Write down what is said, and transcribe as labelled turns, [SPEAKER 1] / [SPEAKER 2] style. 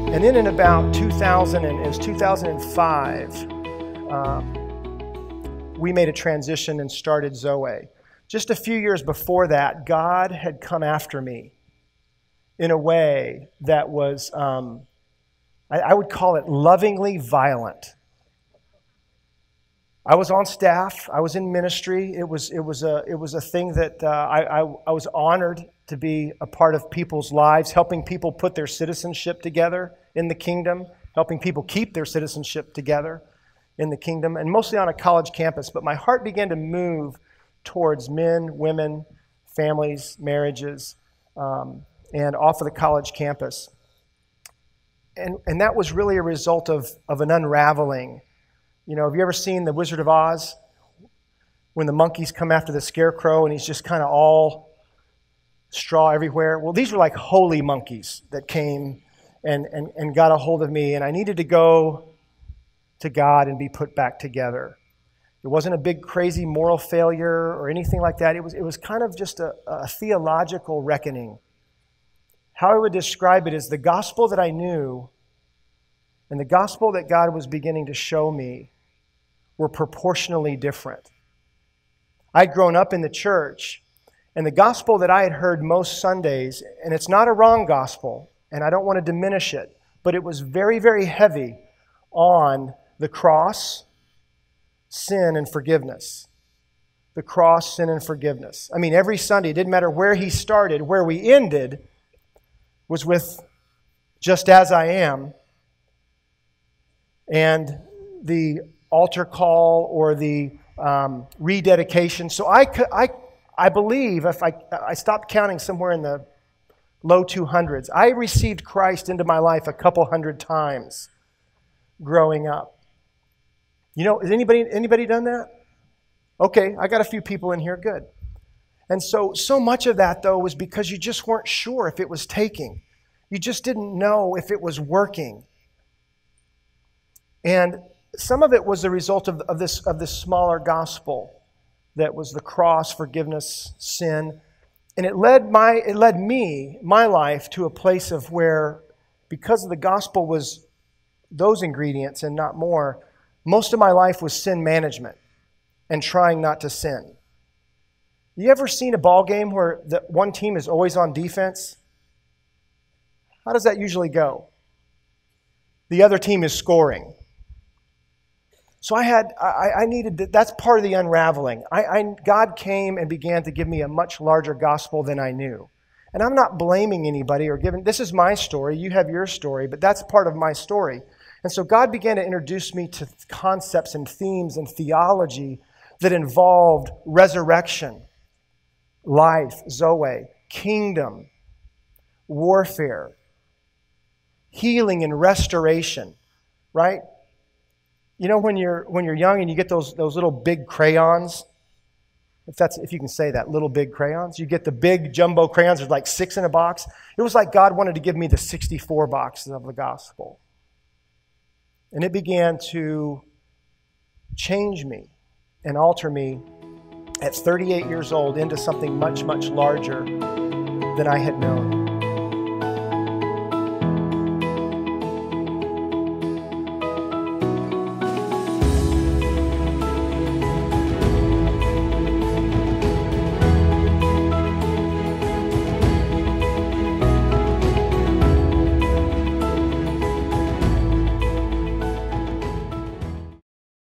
[SPEAKER 1] And then in about 2005, we made a transition and started Zoe. Just a few years before that, God had come after me in a way that was, I would call it lovingly violent. I was on staff. I was in ministry. It was a thing that I was honored to be a part of people's lives, helping people put their citizenship together in the kingdom, helping people keep their citizenship together in the kingdom, and mostly on a college campus. But my heart began to move towards men, women, families, marriages, and off of the college campus. And that was really a result of an unraveling. You know, have you ever seen The Wizard of Oz? When the monkeys come after the scarecrow and he's just kind of all straw everywhere? Well, these were like holy monkeys that came and got a hold of me, and I needed to go to God and be put back together. It wasn't a big, crazy moral failure or anything like that. It was kind of just a theological reckoning. How I would describe it is the gospel that I knew and the gospel that God was beginning to show me were proportionally different. I'd grown up in the church, and the gospel that I had heard most Sundays, and it's not a wrong gospel, and I don't want to diminish it, but it was very, very heavy on the cross, sin, and forgiveness. The cross, sin, and forgiveness. I mean, every Sunday, it didn't matter where he started, where we ended was with just as I am, and the altar call or the rededication. So I believe, if I stopped counting somewhere in the low 200s, I received Christ into my life a couple hundred times growing up. You know, has anybody done that? Okay, I got a few people in here, good. And so much of that, though, was because you just weren't sure if it was taking. You just didn't know if it was working. And some of it was the result of this smaller gospel that was the cross, forgiveness, sin. And it led my life to a place of where, because the gospel was those ingredients and not more, most of my life was sin management and trying not to sin. You ever seen a ball game where the one team is always on defense? How does that usually go? The other team is scoring. So I needed, that's part of the unraveling. God came and began to give me a much larger gospel than I knew. And I'm not blaming anybody or this is my story, you have your story, but that's part of my story. And so God began to introduce me to concepts and themes and theology that involved resurrection, life, Zoe, kingdom, warfare, healing and restoration, right? You know, when you're young and you get those little big crayons, if you can say that, little big crayons, you get the big jumbo crayons. There's like 6 in a box. It was like God wanted to give me the 64 boxes of the gospel, and it began to change me and alter me at 38 years old into something much, much larger than I had known.